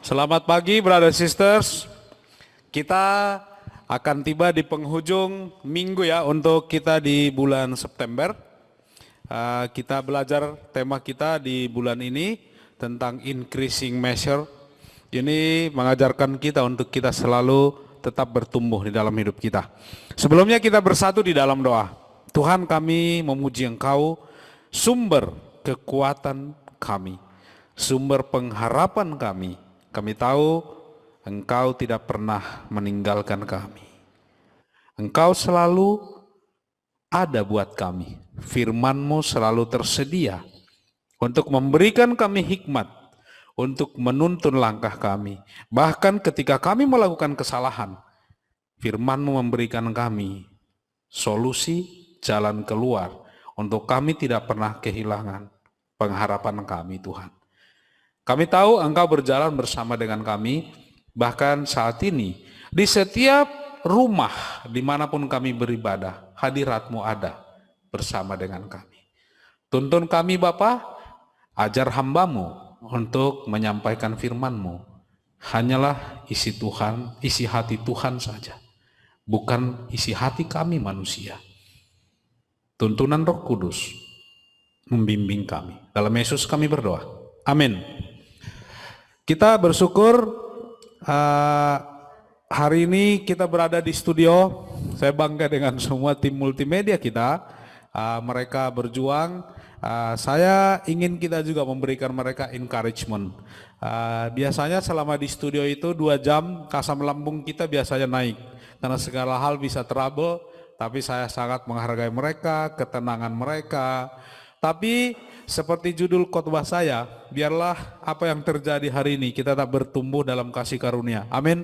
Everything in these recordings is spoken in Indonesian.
Selamat pagi, brother sisters. Kita akan tiba di penghujung minggu ya untuk kita di bulan September. Kita belajar tema kita di bulan ini tentang increasing measure. Ini mengajarkan kita untuk kita selalu tetap bertumbuh di dalam hidup kita. Sebelumnya kita bersatu di dalam doa. Tuhan, kami memuji Engkau, sumber kekuatan kami, sumber pengharapan kami. Kami tahu Engkau tidak pernah meninggalkan kami. Engkau selalu ada buat kami. Firman-Mu selalu tersedia untuk memberikan kami hikmat, untuk menuntun langkah kami. Bahkan ketika kami melakukan kesalahan, Firman-Mu memberikan kami solusi, jalan keluar, untuk kami tidak pernah kehilangan pengharapan kami, Tuhan. Kami tahu Engkau berjalan bersama dengan kami, bahkan saat ini, di setiap rumah dimanapun kami beribadah, hadirat-Mu ada bersama dengan kami. Tuntun kami Bapa, ajar hamba-Mu untuk menyampaikan firman-Mu. Hanyalah isi Tuhan, isi hati Tuhan saja, bukan isi hati kami manusia. Tuntunan Roh Kudus membimbing kami. Dalam Yesus kami berdoa. Amin. Kita bersyukur hari ini kita berada di studio. Saya bangga dengan semua tim multimedia kita. Mereka berjuang. Saya ingin kita juga memberikan mereka encouragement. Biasanya selama di studio itu 2 jam asam lambung kita biasanya naik. Karena segala hal bisa trouble. Tapi saya sangat menghargai mereka, ketenangan mereka. Tapi seperti judul khotbah saya, biarlah apa yang terjadi hari ini kita tak bertumbuh dalam kasih karunia. Amin.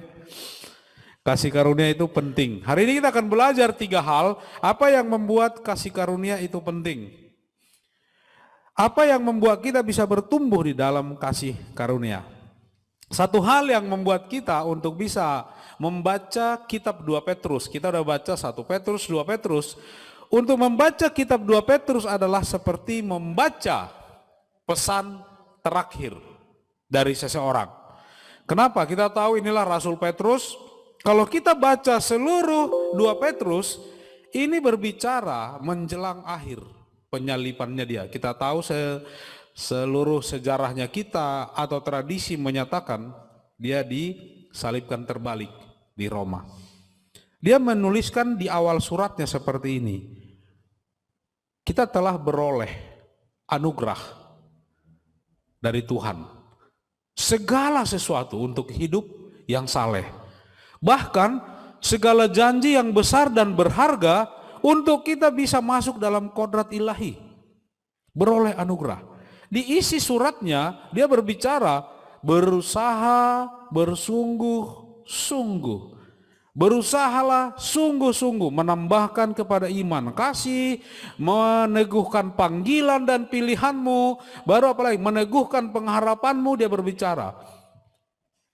Kasih karunia itu penting. Hari ini kita akan belajar 3 hal, apa yang membuat kasih karunia itu penting. Apa yang membuat kita bisa bertumbuh di dalam kasih karunia. Satu hal yang membuat kita untuk bisa membaca kitab 2 Petrus. Kita udah baca 1 Petrus, 2 Petrus. Untuk membaca kitab 2 Petrus adalah seperti membaca pesan terakhir dari seseorang. Kenapa? Kita tahu inilah Rasul Petrus. Kalau kita baca seluruh 2 Petrus, ini berbicara menjelang akhir penyalipannya dia. Kita tahu seluruh sejarahnya kita atau tradisi menyatakan dia disalibkan terbalik di Roma. Dia menuliskan di awal suratnya seperti ini. Kita telah beroleh anugerah dari Tuhan. Segala sesuatu untuk hidup yang saleh. Bahkan segala janji yang besar dan berharga untuk kita bisa masuk dalam kodrat ilahi. Beroleh anugerah. Di isi suratnya dia berbicara berusaha bersungguh-sungguh. Berusahalah sungguh-sungguh menambahkan kepada iman kasih, meneguhkan panggilan dan pilihanmu, baru apalagi meneguhkan pengharapanmu. Dia berbicara.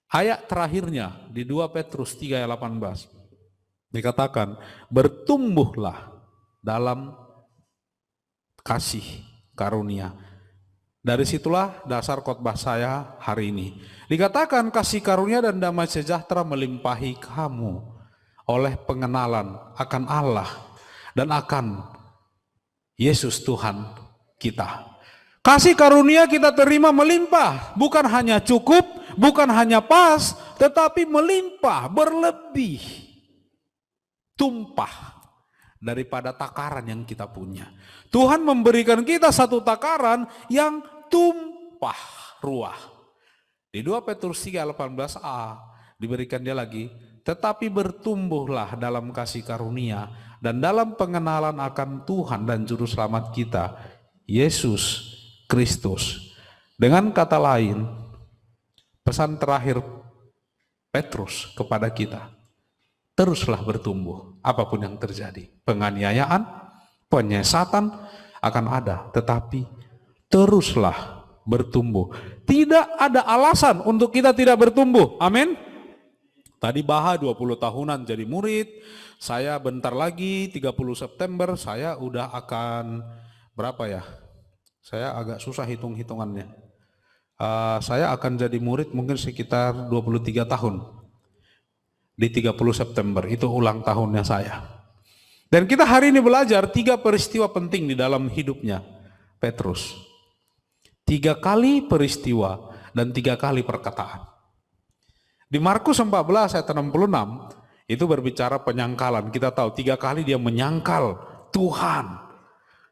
Ayat terakhirnya di 2 Petrus 3 ayat 18 dikatakan, bertumbuhlah dalam kasih karunia. Dari situlah dasar khotbah saya hari ini. Dikatakan kasih karunia dan damai sejahtera melimpahi kamu oleh pengenalan akan Allah dan akan Yesus Tuhan kita. Kasih karunia kita terima melimpah, bukan hanya cukup, bukan hanya pas, tetapi melimpah, berlebih, tumpah daripada takaran yang kita punya. Tuhan memberikan kita satu takaran yang tumpah ruah. Di 2 Petrus 3 18a diberikan dia lagi, tetapi bertumbuhlah dalam kasih karunia dan dalam pengenalan akan Tuhan dan Juru Selamat kita, Yesus Kristus. Dengan kata lain, pesan terakhir Petrus kepada kita, teruslah bertumbuh apapun yang terjadi. Penganiayaan, penyesatan akan ada, tetapi teruslah bertumbuh. Tidak ada alasan untuk kita tidak bertumbuh. Amin. Tadi Baha 20 tahunan jadi murid. Saya bentar lagi 30 September saya udah akan berapa ya? Saya agak susah hitung-hitungannya. Saya akan jadi murid mungkin sekitar 23 tahun. Di 30 September, itu ulang tahunnya saya. Dan kita hari ini belajar 3 peristiwa penting di dalam hidupnya Petrus. 3 kali peristiwa dan 3 kali perkataan. Di Markus 14 ayat 66 itu berbicara penyangkalan. Kita tahu 3 kali dia menyangkal Tuhan.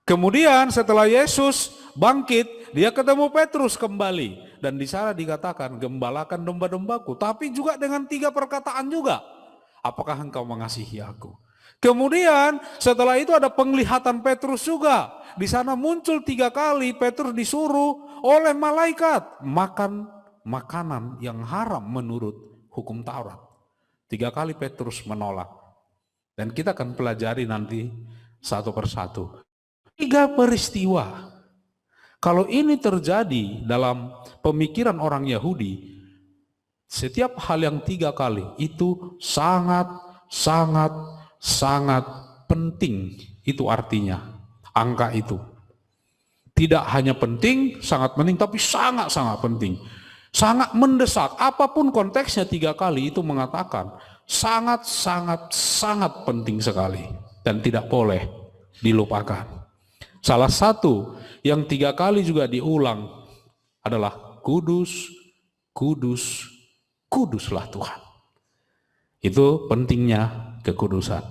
Kemudian setelah Yesus bangkit, dia ketemu Petrus kembali. Dan di sana dikatakan, gembalakan domba-dombaku. Tapi juga dengan 3 perkataan juga. Apakah engkau mengasihi aku? Kemudian setelah itu ada penglihatan Petrus juga. Di sana muncul 3 kali Petrus disuruh oleh malaikat makan makanan yang haram menurut hukum Taurat. 3 kali Petrus menolak. Dan kita akan pelajari nanti satu persatu. 3 peristiwa. Kalau ini terjadi dalam pemikiran orang Yahudi, setiap hal yang 3 kali itu sangat penting. Itu artinya angka itu. Tidak hanya penting, sangat penting, tapi sangat penting. Sangat mendesak. Apapun konteksnya 3 kali itu mengatakan sangat penting sekali. Dan tidak boleh dilupakan. Salah satu yang 3 kali juga diulang adalah kuduslah Tuhan. Itu pentingnya kekudusan.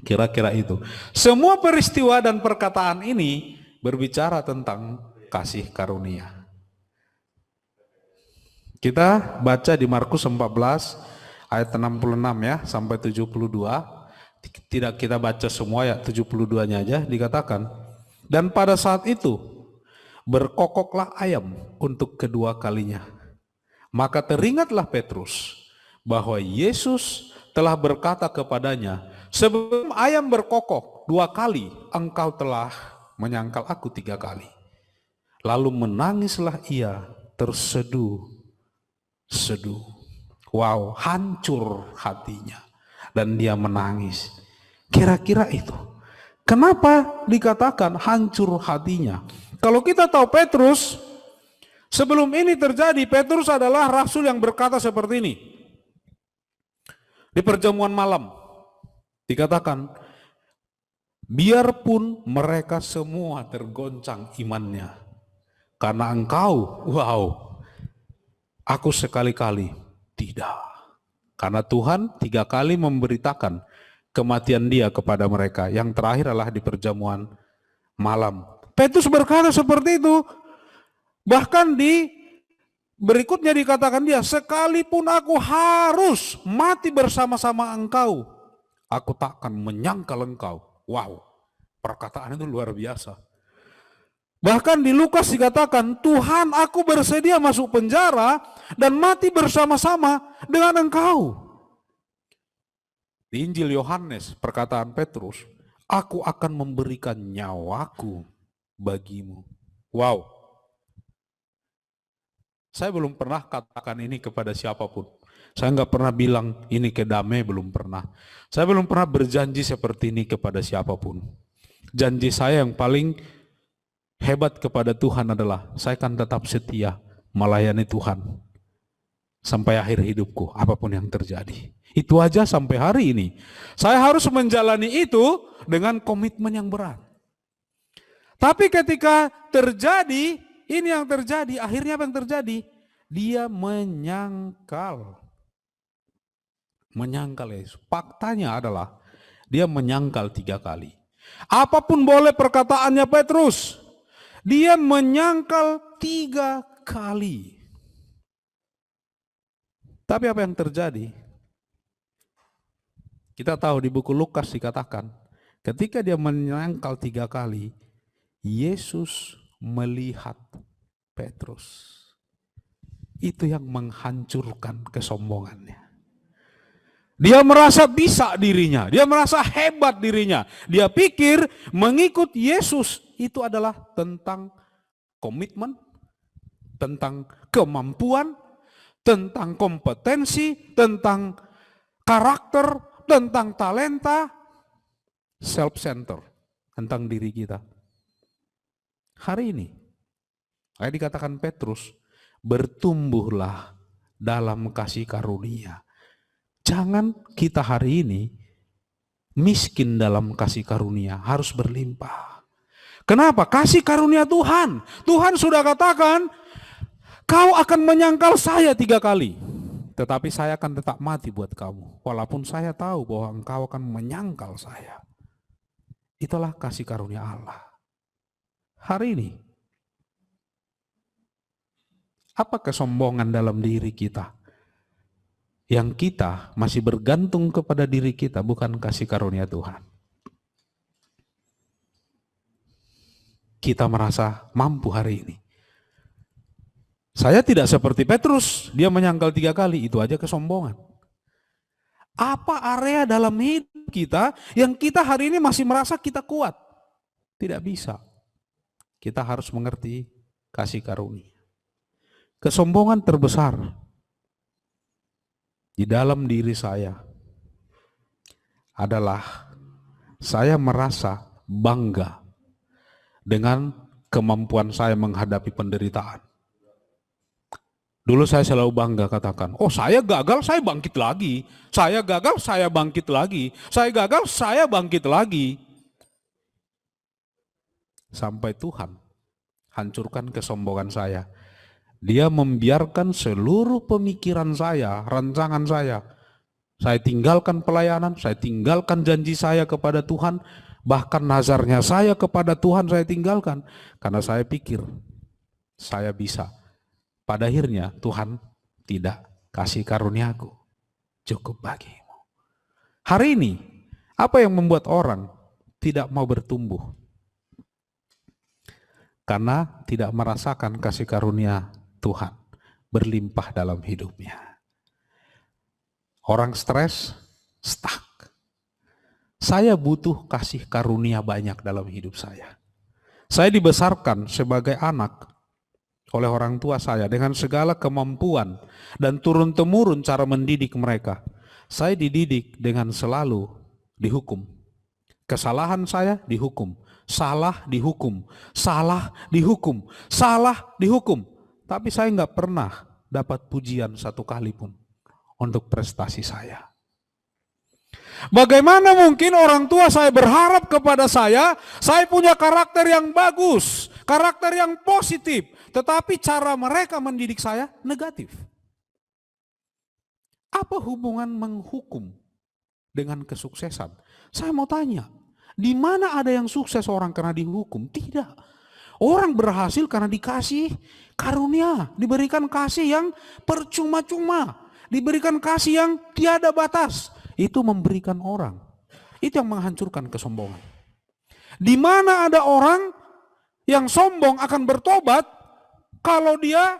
Kira-kira itu. Semua peristiwa dan perkataan ini berbicara tentang kasih karunia. Kita baca di Markus 14 ayat 66 ya sampai 72. Tidak kita baca semua ya, 72-nya aja dikatakan. Dan pada saat itu berkokoklah ayam untuk kedua kalinya. Maka teringatlah Petrus bahwa Yesus telah berkata kepadanya, sebelum ayam berkokok 2 kali, engkau telah menyangkal aku 3 kali. Lalu menangislah ia terseduh. Wow, hancur hatinya. Dan dia menangis. Kira-kira itu. Kenapa dikatakan hancur hatinya? Kalau kita tahu Petrus, sebelum ini terjadi, Petrus adalah rasul yang berkata seperti ini. Di perjamuan malam, dikatakan, biarpun mereka semua tergoncang imannya, karena engkau, aku sekali-kali tidak. Karena Tuhan 3 kali memberitakan kematian dia kepada mereka. Yang terakhir adalah di perjamuan malam. Petrus berkata seperti itu. Bahkan di berikutnya dikatakan dia, sekalipun aku harus mati bersama-sama engkau, aku takkan menyangkal engkau. Wow, perkataan itu luar biasa. Bahkan di Lukas dikatakan, Tuhan, aku bersedia masuk penjara dan mati bersama-sama dengan engkau. Di Injil Yohanes, perkataan Petrus, aku akan memberikan nyawaku bagimu. Wow. Saya belum pernah katakan ini kepada siapapun. Saya nggak pernah bilang ini ke Damai, belum pernah. Saya belum pernah berjanji seperti ini kepada siapapun. Janji saya yang paling hebat kepada Tuhan adalah saya akan tetap setia melayani Tuhan sampai akhir hidupku, apapun yang terjadi. Itu aja sampai hari ini. Saya harus menjalani itu dengan komitmen yang berat. Tapi ketika terjadi, ini yang terjadi, akhirnya apa yang terjadi? Dia menyangkal. Menyangkal Yesus. Faktanya adalah dia menyangkal 3 kali. Apapun boleh perkataannya Petrus, dia menyangkal 3 kali. Tapi apa yang terjadi? Kita tahu di buku Lukas dikatakan, ketika dia menyangkal 3 kali, Yesus melihat Petrus. Itu yang menghancurkan kesombongannya. Dia merasa bisa dirinya, dia merasa hebat dirinya. Dia pikir mengikut Yesus itu adalah tentang komitmen, tentang kemampuan, tentang kompetensi, tentang karakter, tentang talenta, self-center, tentang diri kita. Hari ini, dikatakan Petrus, bertumbuhlah dalam kasih karunia. Jangan kita hari ini miskin dalam kasih karunia, harus berlimpah. Kenapa? Kasih karunia Tuhan. Tuhan sudah katakan, kau akan menyangkal saya 3 kali. Tetapi saya akan tetap mati buat kamu. Walaupun saya tahu bahwa engkau akan menyangkal saya. Itulah kasih karunia Allah. Hari ini, apa kesombongan dalam diri kita? Yang kita masih bergantung kepada diri kita, bukan kasih karunia Tuhan. Kita merasa mampu hari ini. Saya tidak seperti Petrus, dia menyangkal 3 kali, itu aja kesombongan. Apa area dalam hidup kita yang kita hari ini masih merasa kita kuat? Tidak bisa. Kita harus mengerti kasih karunia. Kesombongan terbesar di dalam diri saya adalah saya merasa bangga dengan kemampuan saya menghadapi penderitaan. Dulu saya selalu bangga katakan, oh saya gagal, saya bangkit lagi. Saya gagal, saya bangkit lagi. Saya gagal, saya bangkit lagi. Sampai Tuhan hancurkan kesombongan saya. Dia membiarkan seluruh pemikiran saya, rancangan saya. Saya tinggalkan pelayanan, saya tinggalkan janji saya kepada Tuhan. Bahkan nazarnya saya kepada Tuhan saya tinggalkan. Karena saya pikir, saya bisa. Pada akhirnya Tuhan tidak kasih karuniaku, cukup bagimu. Hari ini, apa yang membuat orang tidak mau bertumbuh? Karena tidak merasakan kasih karunia Tuhan berlimpah dalam hidupnya. Orang stres, stuck. Saya butuh kasih karunia banyak dalam hidup saya. Saya dibesarkan sebagai anak oleh orang tua saya dengan segala kemampuan dan turun-temurun cara mendidik mereka. Saya dididik dengan selalu dihukum. Kesalahan saya dihukum, salah dihukum, salah dihukum, salah dihukum. Tapi saya nggak pernah dapat pujian 1 kali pun untuk prestasi saya. Bagaimana mungkin orang tua saya berharap kepada saya punya karakter yang bagus, karakter yang positif, tetapi cara mereka mendidik saya negatif. Apa hubungan menghukum dengan kesuksesan? Saya mau tanya, di mana ada yang sukses orang karena dihukum? Tidak. Orang berhasil karena dikasih karunia, diberikan kasih yang percuma-cuma, diberikan kasih yang tiada batas. Itu memberikan orang. Itu yang menghancurkan kesombongan. Di mana ada orang yang sombong akan bertobat kalau dia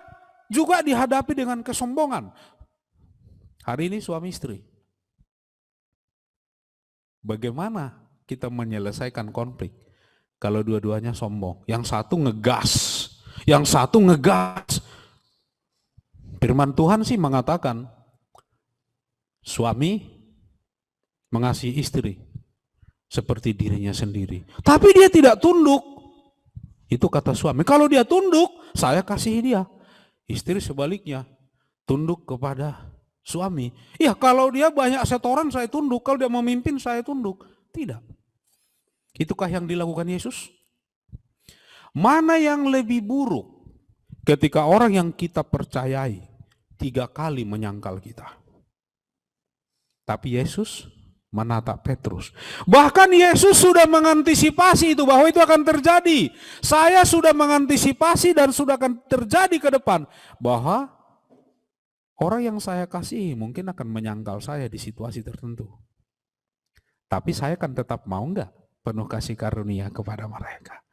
juga dihadapi dengan kesombongan. Hari ini suami istri. Bagaimana kita menyelesaikan konflik kalau dua-duanya sombong? Yang satu ngegas, yang satu ngegas. Firman Tuhan sih mengatakan suami mengasihi istri seperti dirinya sendiri. Tapi dia tidak tunduk. Itu kata suami. Kalau dia tunduk, saya kasih dia. Istri sebaliknya, tunduk kepada suami. Ya kalau dia banyak setoran saya tunduk. Kalau dia memimpin saya tunduk. Tidak. Itukah yang dilakukan Yesus? Mana yang lebih buruk ketika orang yang kita percayai 3 kali menyangkal kita? Tapi Yesus menatap Petrus. Bahkan Yesus sudah mengantisipasi itu, bahwa itu akan terjadi. Saya sudah mengantisipasi dan sudah akan terjadi ke depan. Bahwa orang yang saya kasihi mungkin akan menyangkal saya di situasi tertentu. Tapi saya akan tetap mau enggak penuh kasih karunia kepada mereka.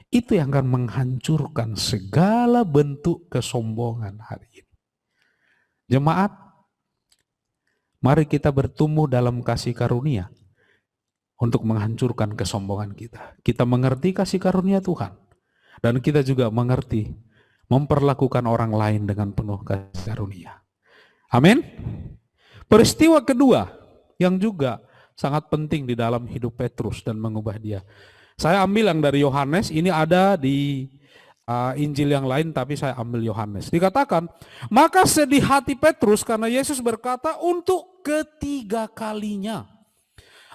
Itu yang akan menghancurkan segala bentuk kesombongan hari ini. Jemaat, mari kita bertumbuh dalam kasih karunia untuk menghancurkan kesombongan kita. Kita mengerti kasih karunia Tuhan. Dan kita juga mengerti memperlakukan orang lain dengan penuh kasih karunia. Amin. Peristiwa kedua yang juga sangat penting di dalam hidup Petrus dan mengubah dia. Saya ambil yang dari Yohanes, ini ada di Injil yang lain, tapi saya ambil Yohanes. Dikatakan, maka sedih hati Petrus karena Yesus berkata untuk ketiga kalinya,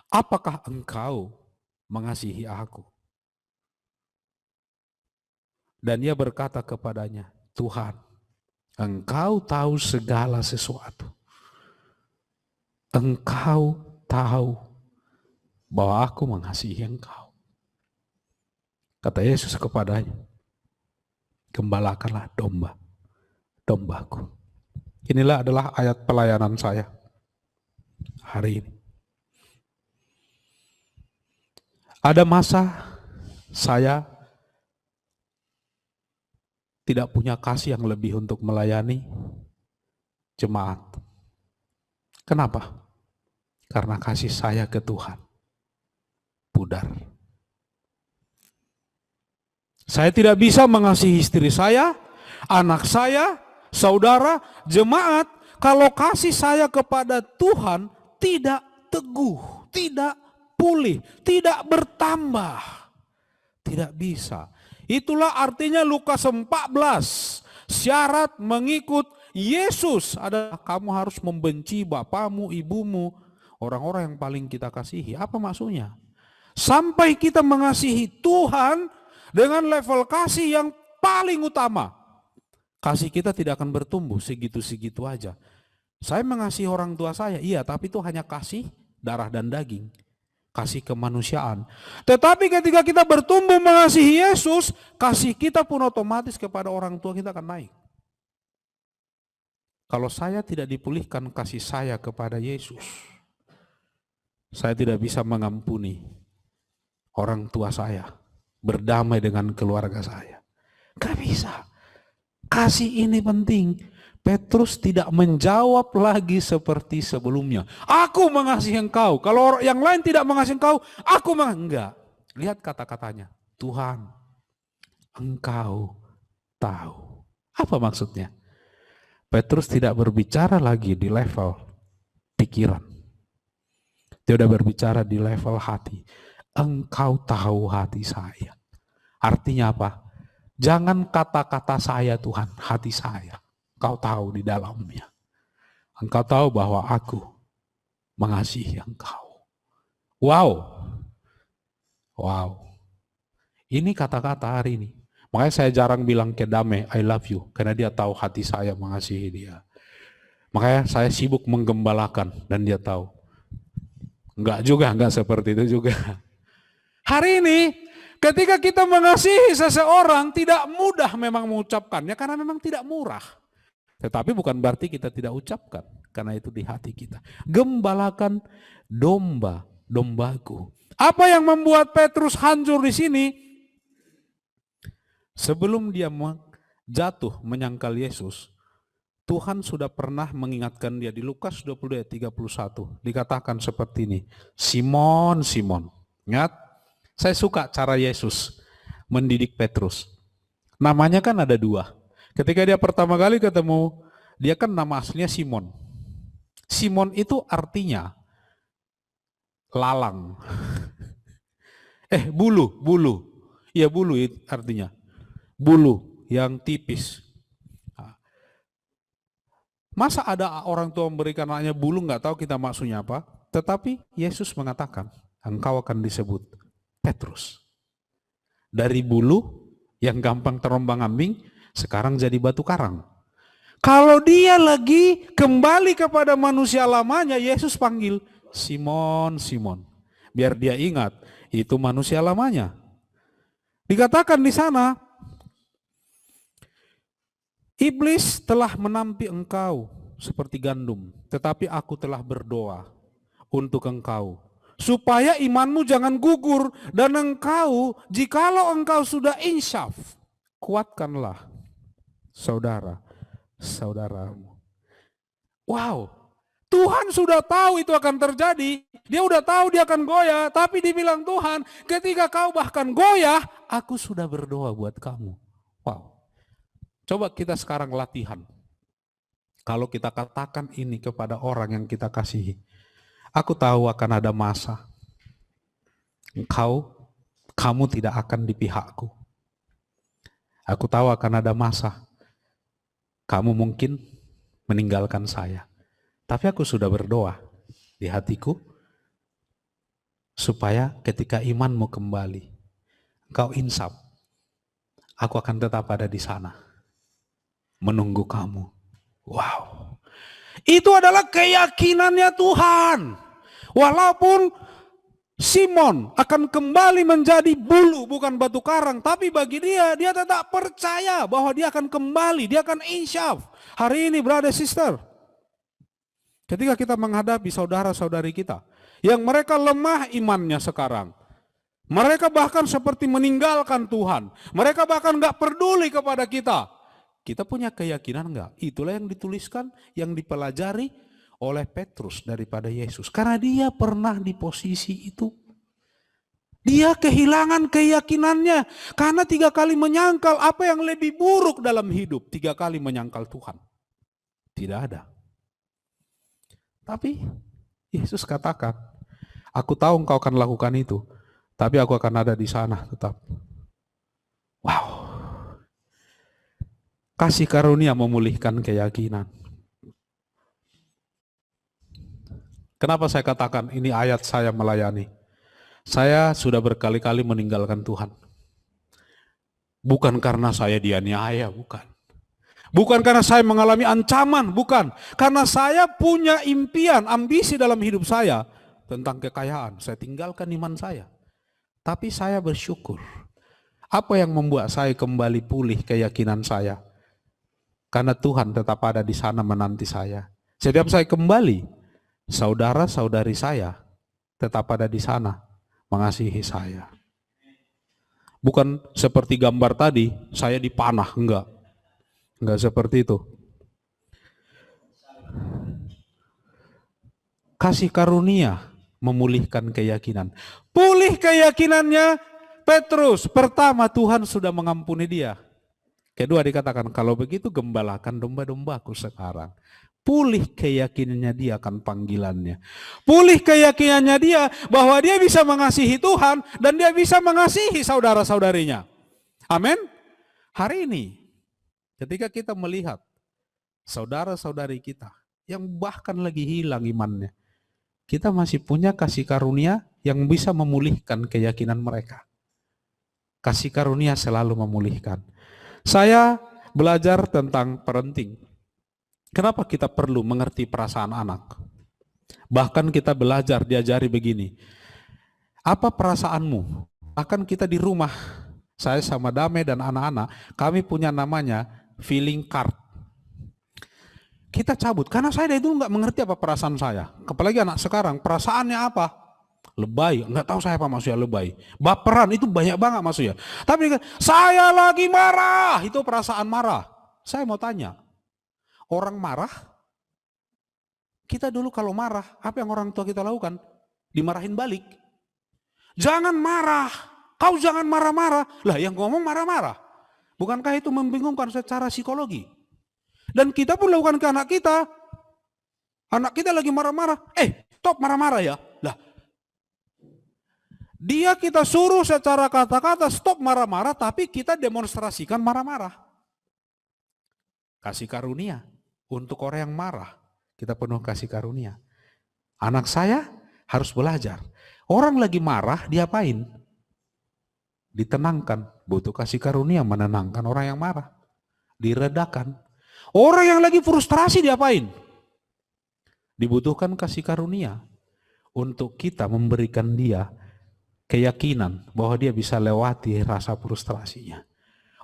apakah engkau mengasihi aku? Dan ia berkata kepadanya, Tuhan, engkau tahu segala sesuatu. Engkau tahu bahwa aku mengasihi engkau. Kata Yesus kepadanya, gembalakanlah dombaku. Inilah adalah ayat pelayanan saya hari ini. Ada masa saya tidak punya kasih yang lebih untuk melayani jemaat. Kenapa? Karena kasih saya ke Tuhan pudar. Saya tidak bisa mengasihi istri saya, anak saya, saudara, jemaat, kalau kasih saya kepada Tuhan tidak teguh, tidak pulih, tidak bertambah. Tidak bisa. Itulah artinya Lukas 14. Syarat mengikut Yesus adalah kamu harus membenci bapamu, ibumu, orang-orang yang paling kita kasihi. Apa maksudnya? Sampai kita mengasihi Tuhan dengan level kasih yang paling utama. Kasih kita tidak akan bertumbuh segitu-segitu aja. Saya mengasihi orang tua saya, iya, tapi itu hanya kasih darah dan daging. Kasih kemanusiaan. Tetapi ketika kita bertumbuh mengasihi Yesus, kasih kita pun otomatis kepada orang tua kita akan naik. Kalau saya tidak dipulihkan kasih saya kepada Yesus, saya tidak bisa mengampuni orang tua saya, berdamai dengan keluarga saya. Gak bisa. Kasih ini penting. Petrus tidak menjawab lagi seperti sebelumnya. Aku mengasihi engkau. Kalau yang lain tidak mengasihi engkau, aku enggak. Lihat kata-katanya. Tuhan, engkau tahu. Apa maksudnya? Petrus tidak berbicara lagi di level pikiran. Dia sudah berbicara di level hati. Engkau tahu hati saya. Artinya apa? Jangan kata-kata saya Tuhan, hati saya. Engkau tahu di dalamnya. Engkau tahu bahwa aku mengasihi engkau. Wow. Wow. Ini kata-kata hari ini. Makanya saya jarang bilang ke Dame, I love you. Karena dia tahu hati saya mengasihi dia. Makanya saya sibuk menggembalakan dan dia tahu. Enggak seperti itu juga. Hari ini ketika kita mengasihi seseorang tidak mudah memang mengucapkannya karena memang tidak murah. Tetapi bukan berarti kita tidak ucapkan karena itu di hati kita. Gembalakan dombaku. Apa yang membuat Petrus hancur di sini? Sebelum dia jatuh menyangkal Yesus, Tuhan sudah pernah mengingatkan dia di Lukas 22 ayat 31. Dikatakan seperti ini, Simon, Simon. Ingat, saya suka cara Yesus mendidik Petrus. Namanya kan ada dua. Ketika dia pertama kali ketemu, dia kan nama aslinya Simon. Simon itu artinya lalang. Bulu. Iya, bulu artinya. Bulu yang tipis. Masa ada orang tua memberikan anaknya bulu nggak tahu kita maksudnya apa? Tetapi Yesus mengatakan, engkau akan disebut Petrus. Dari bulu yang gampang terombang-ambing, sekarang jadi batu karang. Kalau dia lagi kembali kepada manusia lamanya, Yesus panggil Simon, Simon. Biar dia ingat, itu manusia lamanya. Dikatakan di sana, iblis telah menampi engkau seperti gandum, tetapi aku telah berdoa untuk engkau, supaya imanmu jangan gugur, dan engkau, jikalau engkau sudah insyaf, kuatkanlah saudaramu. Wow, Tuhan sudah tahu itu akan terjadi. Dia udah tahu dia akan goyah, tapi dibilang Tuhan, ketika kau bahkan goyah, aku sudah berdoa buat kamu. Wow. Coba kita sekarang latihan. Kalau kita katakan ini kepada orang yang kita kasihi, aku tahu akan ada masa kamu tidak akan di pihakku. Aku tahu akan ada masa kamu mungkin meninggalkan saya. Tapi aku sudah berdoa di hatiku supaya ketika imanmu kembali, engkau insaf, aku akan tetap ada di sana menunggu kamu. Wow. Itu adalah keyakinannya Tuhan. Walaupun Simon akan kembali menjadi bulu bukan batu karang, tapi bagi dia tetap percaya bahwa dia akan kembali, dia akan insyaf. Hari ini brother sister, ketika kita menghadapi saudara-saudari kita yang mereka lemah imannya sekarang, mereka bahkan seperti meninggalkan Tuhan, mereka bahkan gak peduli kepada kita. Kita punya keyakinan enggak? Itulah yang dituliskan, yang dipelajari oleh Petrus daripada Yesus. Karena dia pernah di posisi itu. Dia kehilangan keyakinannya. Karena 3 kali menyangkal apa yang lebih buruk dalam hidup. 3 kali menyangkal Tuhan. Tidak ada. Tapi Yesus katakan, aku tahu engkau akan lakukan itu. Tapi aku akan ada di sana tetap. Wow. Kasih karunia memulihkan keyakinan. Kenapa saya katakan ini ayat saya melayani? Saya sudah berkali-kali meninggalkan Tuhan. Bukan karena saya dianiaya, bukan. Bukan karena saya mengalami ancaman, bukan. Karena saya punya impian, ambisi dalam hidup saya tentang kekayaan. Saya tinggalkan iman saya. Tapi saya bersyukur. Apa yang membuat saya kembali pulih keyakinan saya? Karena Tuhan tetap ada di sana menanti saya. Setiap saya kembali, saudara-saudari saya tetap ada di sana mengasihi saya. Bukan seperti gambar tadi, saya dipanah, enggak. Enggak seperti itu. Kasih karunia memulihkan keyakinan. Pulih keyakinannya Petrus. Pertama, Tuhan sudah mengampuni dia. Kedua dikatakan, kalau begitu gembalakan domba-dombaku sekarang. Pulih keyakinannya dia akan panggilannya. Pulih keyakinannya dia bahwa dia bisa mengasihi Tuhan dan dia bisa mengasihi saudara-saudarinya. Amin. Hari ini ketika kita melihat saudara-saudari kita yang bahkan lagi hilang imannya, kita masih punya kasih karunia yang bisa memulihkan keyakinan mereka. Kasih karunia selalu memulihkan. Saya belajar tentang parenting. Kenapa kita perlu mengerti perasaan anak? Bahkan kita belajar, diajari begini. Apa perasaanmu? Bahkan kita di rumah, saya sama Dame dan anak-anak, kami punya namanya feeling card. Kita cabut, karena saya dari dulu nggak mengerti apa perasaan saya. Apalagi anak sekarang, perasaannya apa? Lebay, nggak tahu saya apa maksudnya lebay. Baperan, itu banyak banget maksudnya. Tapi saya lagi marah, itu perasaan marah. Saya mau tanya, orang marah, kita dulu kalau marah, apa yang orang tua kita lakukan? Dimarahin balik. Jangan marah, kau jangan marah-marah. Lah yang ngomong marah-marah. Bukankah itu membingungkan secara psikologi? Dan kita pun lakukan ke anak kita. Anak kita lagi marah-marah, stop marah-marah ya. Lah, dia kita suruh secara kata-kata stop marah-marah, tapi kita demonstrasikan marah-marah. Kasih karunia. Untuk orang yang marah, kita penuh kasih karunia. Anak saya harus belajar. Orang lagi marah, diapain? Ditenangkan. Butuh kasih karunia menenangkan orang yang marah. Diredakan. Orang yang lagi frustrasi, diapain? Dibutuhkan kasih karunia. Untuk kita memberikan dia keyakinan bahwa dia bisa lewati rasa frustrasinya.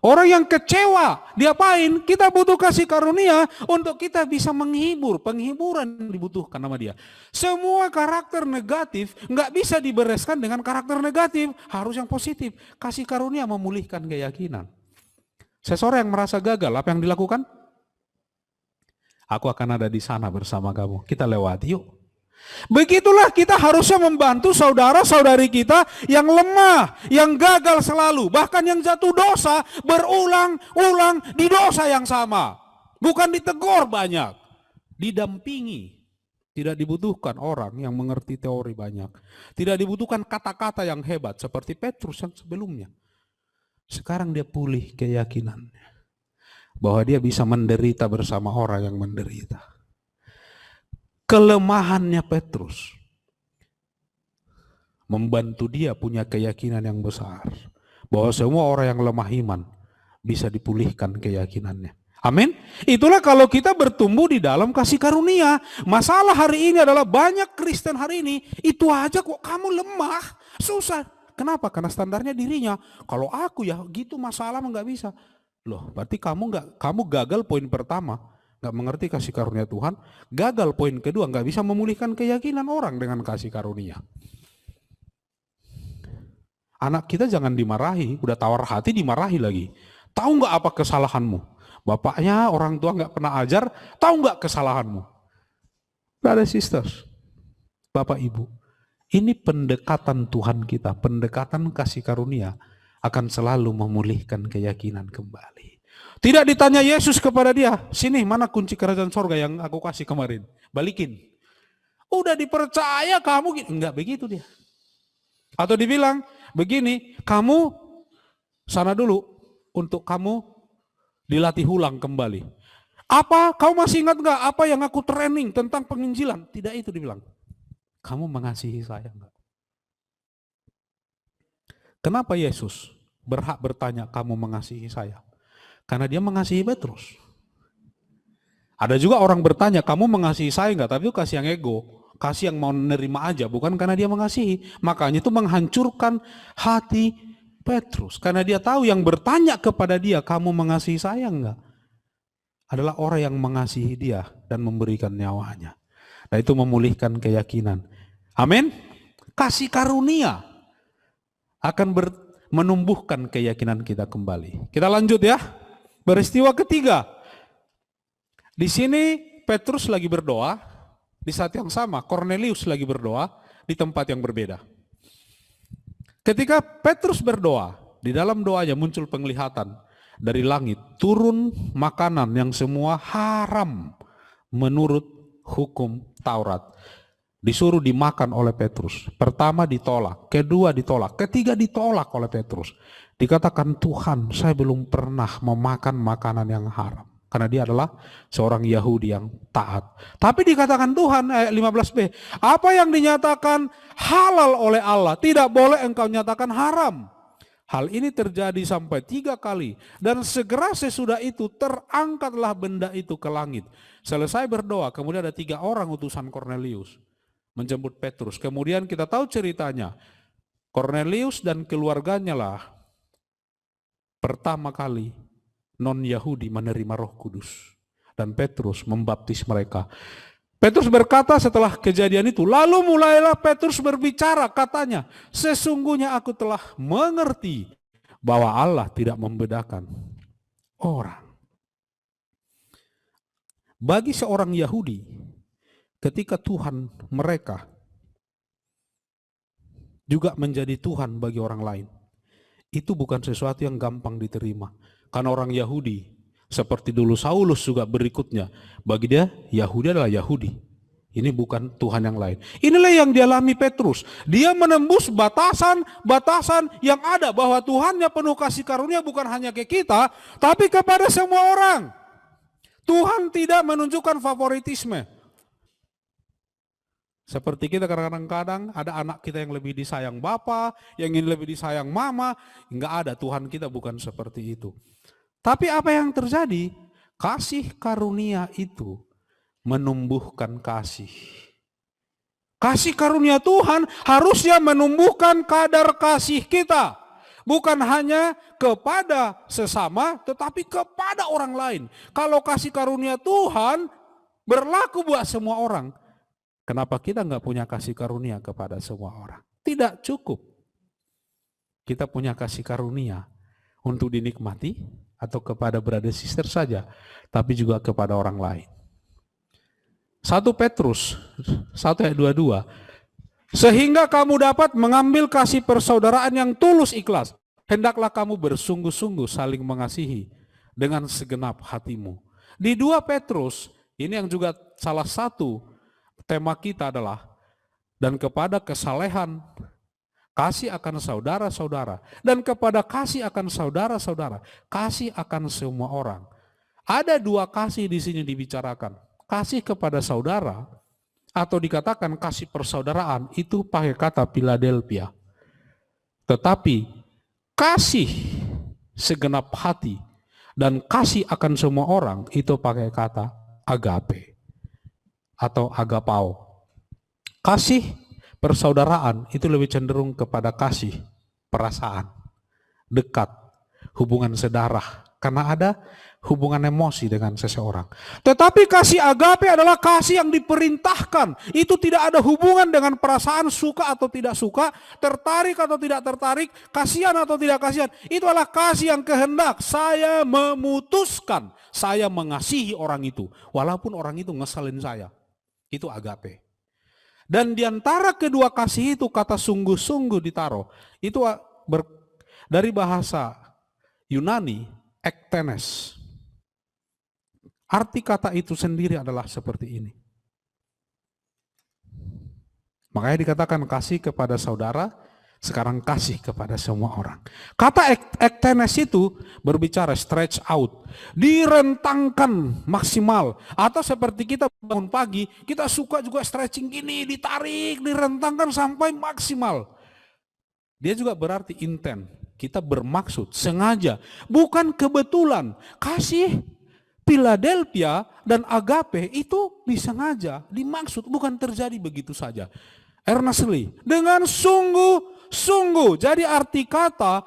Orang yang kecewa, diapain? Kita butuh kasih karunia untuk kita bisa menghibur. Penghiburan dibutuhkan sama dia. Semua karakter negatif nggak bisa dibereskan dengan karakter negatif. Harus yang positif. Kasih karunia memulihkan keyakinan. Seseorang yang merasa gagal, apa yang dilakukan? Aku akan ada di sana bersama kamu. Kita lewati yuk. Begitulah kita harusnya membantu saudara-saudari kita yang lemah, yang gagal selalu, bahkan yang jatuh dosa berulang-ulang di dosa yang sama. Bukan ditegur banyak, didampingi. Tidak dibutuhkan orang yang mengerti teori banyak. Tidak dibutuhkan kata-kata yang hebat seperti Petrus yang sebelumnya. Sekarang dia pulih keyakinannya bahwa dia bisa menderita bersama orang yang menderita. Kelemahannya Petrus membantu dia punya keyakinan yang besar bahwa semua orang yang lemah iman bisa dipulihkan keyakinannya. Amin. Itulah kalau kita bertumbuh di dalam kasih karunia. Masalah hari ini adalah banyak Kristen hari ini itu aja kok kamu lemah, susah. Kenapa? Karena standarnya dirinya. Kalau aku ya gitu masalah nggak bisa. Loh, berarti kamu gagal poin pertama, nggak mengerti kasih karunia Tuhan. Gagal poin kedua, nggak bisa memulihkan keyakinan orang dengan kasih karunia. Anak kita jangan dimarahi, udah tawar hati dimarahi lagi. Tahu nggak apa kesalahanmu? Bapaknya, orang tua nggak pernah ajar, tahu nggak kesalahanmu? Brother sisters, Bapak Ibu, ini pendekatan Tuhan kita, pendekatan kasih karunia akan selalu memulihkan keyakinan kembali. Tidak ditanya Yesus kepada dia, sini mana kunci kerajaan sorga yang aku kasih kemarin, balikin. Udah dipercaya kamu, enggak begitu dia. Atau dibilang begini, kamu sana dulu untuk kamu dilatih ulang kembali. Apa? Kau masih ingat nggak apa yang aku training tentang penginjilan? Tidak itu dibilang. Kamu mengasihi saya enggak? Kenapa Yesus berhak bertanya kamu mengasihi saya? Karena dia mengasihi Petrus. Ada juga orang bertanya kamu mengasihi saya enggak? Tapi itu kasih yang ego, kasih yang mau menerima aja, bukan karena dia mengasihi. Makanya itu menghancurkan hati Petrus. Karena dia tahu yang bertanya kepada dia kamu mengasihi saya enggak? Adalah orang yang mengasihi dia dan memberikan nyawanya. Nah itu memulihkan keyakinan. Amin. Kasih karunia akan menumbuhkan keyakinan kita kembali. Kita lanjut ya. Peristiwa ketiga. Di sini Petrus lagi berdoa, di saat yang sama Cornelius lagi berdoa di tempat yang berbeda. Ketika Petrus berdoa, di dalam doanya muncul penglihatan dari langit, turun makanan yang semua haram menurut hukum Taurat. Disuruh dimakan oleh Petrus. Pertama ditolak, kedua ditolak, ketiga ditolak oleh Petrus. Dikatakan Tuhan, saya belum pernah memakan makanan yang haram. Karena dia adalah seorang Yahudi yang taat. Tapi dikatakan Tuhan, ayat 15b, apa yang dinyatakan halal oleh Allah, tidak boleh engkau nyatakan haram. Hal ini terjadi sampai 3 kali. Dan segera sesudah itu terangkatlah benda itu ke langit. Selesai berdoa, kemudian ada 3 orang utusan Cornelius menjemput Petrus. Kemudian kita tahu ceritanya. Cornelius dan keluarganya lah pertama kali non-Yahudi menerima Roh Kudus. Dan Petrus membaptis mereka. Petrus berkata setelah kejadian itu, lalu mulailah Petrus berbicara, katanya, sesungguhnya aku telah mengerti bahwa Allah tidak membedakan orang. Bagi seorang Yahudi, ketika Tuhan mereka juga menjadi Tuhan bagi orang lain, itu bukan sesuatu yang gampang diterima. Karena orang Yahudi, seperti dulu Saulus juga berikutnya, bagi dia Yahudi adalah Yahudi. Ini bukan Tuhan yang lain. Inilah yang dialami Petrus. Dia menembus batasan-batasan yang ada, bahwa Tuhannya penuh kasih karunia bukan hanya ke kita, tapi kepada semua orang. Tuhan tidak menunjukkan favoritisme. Seperti kita kadang-kadang ada anak kita yang lebih disayang bapa, yang ingin lebih disayang mama. Enggak ada, Tuhan kita bukan seperti itu. Tapi apa yang terjadi? Kasih karunia itu menumbuhkan kasih. Kasih karunia Tuhan harusnya menumbuhkan kadar kasih kita. Bukan hanya kepada sesama, tetapi kepada orang lain. Kalau kasih karunia Tuhan berlaku buat semua orang, kenapa kita nggak punya kasih karunia kepada semua orang? Tidak cukup kita punya kasih karunia untuk dinikmati atau kepada brother sister saja, tapi juga kepada orang lain. 1 Petrus 1 ayat 22, sehingga kamu dapat mengambil kasih persaudaraan yang tulus ikhlas, hendaklah kamu bersungguh-sungguh saling mengasihi dengan segenap hatimu. Di 2 Petrus, ini yang juga salah satu tema kita adalah, dan kepada kesalehan kasih akan saudara-saudara, dan kepada kasih akan saudara-saudara, kasih akan semua orang. Ada dua kasih di sini dibicarakan. Kasih kepada saudara, atau dikatakan kasih persaudaraan, itu pakai kata Philadelphia. Tetapi kasih segenap hati dan kasih akan semua orang itu pakai kata agape atau agapao. Kasih persaudaraan itu lebih cenderung kepada kasih perasaan, dekat, hubungan sedarah, karena ada hubungan emosi dengan seseorang. Tetapi kasih agape adalah kasih yang diperintahkan. Itu tidak ada hubungan dengan perasaan suka atau tidak suka, tertarik atau tidak tertarik, kasihan atau tidak kasihan. Itu adalah kasih yang kehendak. Saya memutuskan, saya mengasihi orang itu, walaupun orang itu ngeselin saya. Itu agape. Dan di antara kedua kasih itu kata sungguh-sungguh ditaruh. Itu dari bahasa Yunani, ektenes. Arti kata itu sendiri adalah seperti ini. Makanya dikatakan kasih kepada saudara, sekarang kasih kepada semua orang. Kata ektenes itu berbicara stretch out, direntangkan maksimal. Atau seperti kita bangun pagi, kita suka juga stretching gini, ditarik, direntangkan sampai maksimal. Dia juga berarti intent, kita bermaksud, sengaja, bukan kebetulan. Kasih Philadelphia dan agape itu disengaja, dimaksud, bukan terjadi begitu saja. Earnestly, dengan sungguh-sungguh. Jadi arti kata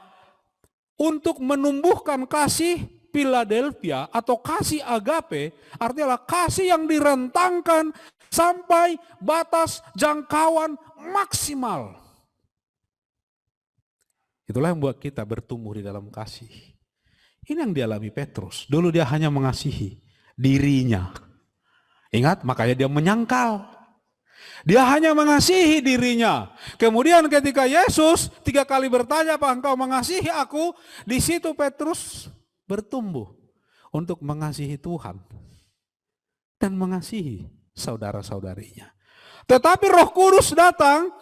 untuk menumbuhkan kasih Philadelphia atau kasih agape artinya kasih yang direntangkan sampai batas jangkauan maksimal. Itulah yang membuat kita bertumbuh di dalam kasih. Ini yang dialami Petrus. Dulu dia hanya mengasihi dirinya. Ingat, makanya dia menyangkal. Dia hanya mengasihi dirinya. Kemudian ketika Yesus 3 kali bertanya, "Apa engkau mengasihi aku?" Di situ Petrus bertumbuh untuk mengasihi Tuhan dan mengasihi saudara-saudarinya. Tetapi Roh Kudus datang,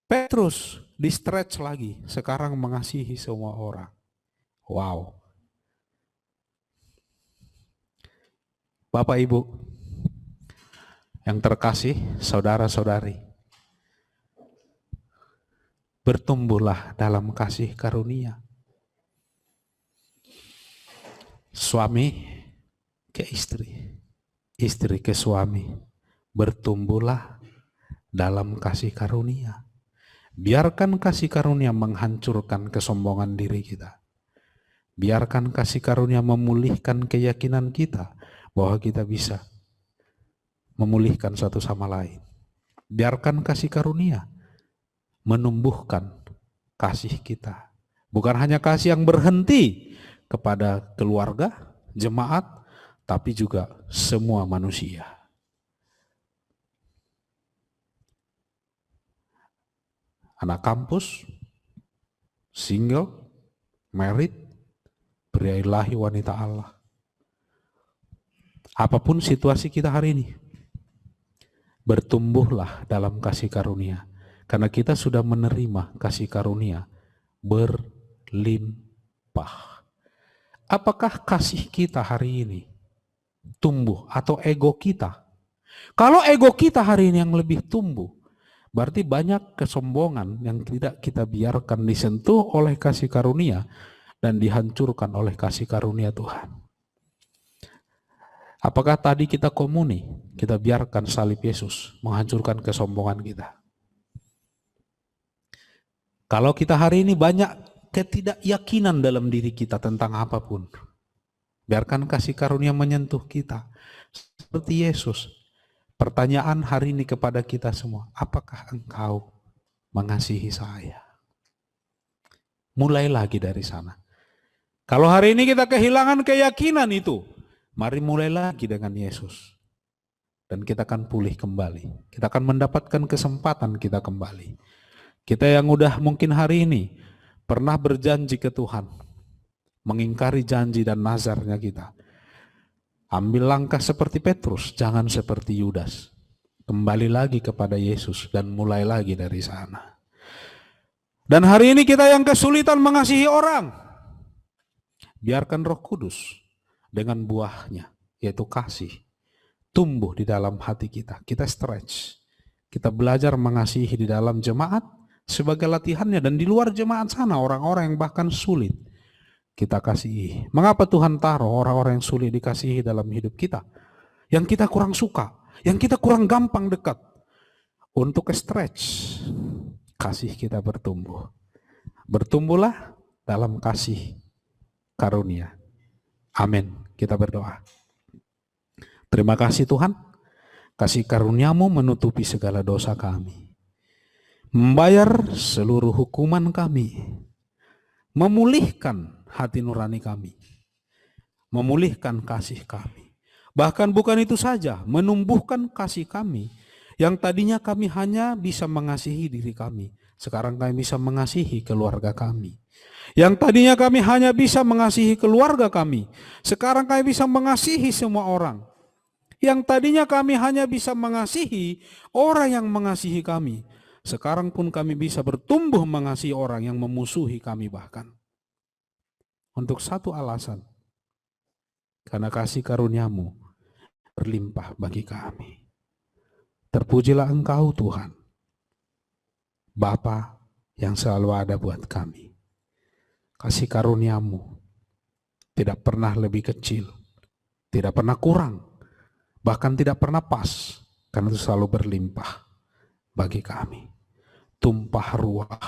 Petrus di stretch lagi. Sekarang mengasihi semua orang. Wow. Bapak Ibu yang terkasih, saudara-saudari, bertumbuhlah dalam kasih karunia. Suami ke istri, istri ke suami, bertumbuhlah dalam kasih karunia. Biarkan kasih karunia menghancurkan kesombongan diri kita. Biarkan kasih karunia memulihkan keyakinan kita bahwa kita bisa memulihkan satu sama lain. Biarkan kasih karunia menumbuhkan kasih kita. Bukan hanya kasih yang berhenti kepada keluarga, jemaat, tapi juga semua manusia. Anak kampus, single, married, pria ilahi, wanita Allah. Apapun situasi kita hari ini, bertumbuhlah dalam kasih karunia. Karena kita sudah menerima kasih karunia berlimpah. Apakah kasih kita hari ini tumbuh atau ego kita? Kalau ego kita hari ini yang lebih tumbuh, berarti banyak kesombongan yang tidak kita biarkan disentuh oleh kasih karunia dan dihancurkan oleh kasih karunia Tuhan. Apakah tadi kita komuni, kita biarkan salib Yesus menghancurkan kesombongan kita? Kalau kita hari ini banyak ketidakyakinan dalam diri kita tentang apapun, biarkan kasih karunia menyentuh kita. Seperti Yesus, pertanyaan hari ini kepada kita semua, apakah engkau mengasihi saya? Mulai lagi dari sana. Kalau hari ini kita kehilangan keyakinan itu, mari mulai lagi dengan Yesus. Dan kita akan pulih kembali. Kita akan mendapatkan kesempatan kita kembali. Kita yang udah mungkin hari ini pernah berjanji ke Tuhan, mengingkari janji dan nazarnya kita. Ambil langkah seperti Petrus, jangan seperti Yudas. Kembali lagi kepada Yesus dan mulai lagi dari sana. Dan hari ini kita yang kesulitan mengasihi orang, biarkan Roh Kudus dengan buahnya, yaitu kasih, tumbuh di dalam hati kita. Kita stretch, kita belajar mengasihi di dalam jemaat sebagai latihannya, dan di luar jemaat sana orang-orang yang bahkan sulit kita kasihi. Mengapa Tuhan taruh orang-orang yang sulit dikasihi dalam hidup kita? Yang kita kurang suka, yang kita kurang gampang dekat. Untuk stretch, kasih kita bertumbuh. Bertumbuhlah dalam kasih karunia. Amin. Kita berdoa. Terima kasih Tuhan, kasih karuniamu menutupi segala dosa kami, membayar seluruh hukuman kami, memulihkan hati nurani kami, memulihkan kasih kami. Bahkan bukan itu saja, menumbuhkan kasih kami, yang tadinya kami hanya bisa mengasihi diri kami, sekarang kami bisa mengasihi keluarga kami. Yang tadinya kami hanya bisa mengasihi keluarga kami, sekarang kami bisa mengasihi semua orang. Yang tadinya kami hanya bisa mengasihi orang yang mengasihi kami, sekarang pun kami bisa bertumbuh mengasihi orang yang memusuhi kami bahkan. Untuk satu alasan, karena kasih karuniamu berlimpah bagi kami. Terpujilah Engkau Tuhan, Bapa yang selalu ada buat kami. Kasih karuniamu tidak pernah lebih kecil, tidak pernah kurang, bahkan tidak pernah pas, karena itu selalu berlimpah bagi kami. Tumpah ruah,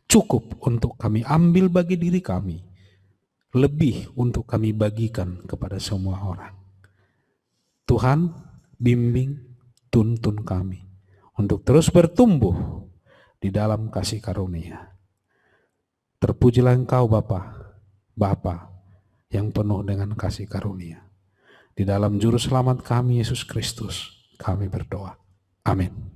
cukup untuk kami ambil bagi diri kami, lebih untuk kami bagikan kepada semua orang. Tuhan, bimbing, tuntun kami untuk terus bertumbuh di dalam kasih karunia. Terpujilah Engkau Bapa yang penuh dengan kasih karunia. Di dalam Juru Selamat kami, Yesus Kristus, kami berdoa. Amin.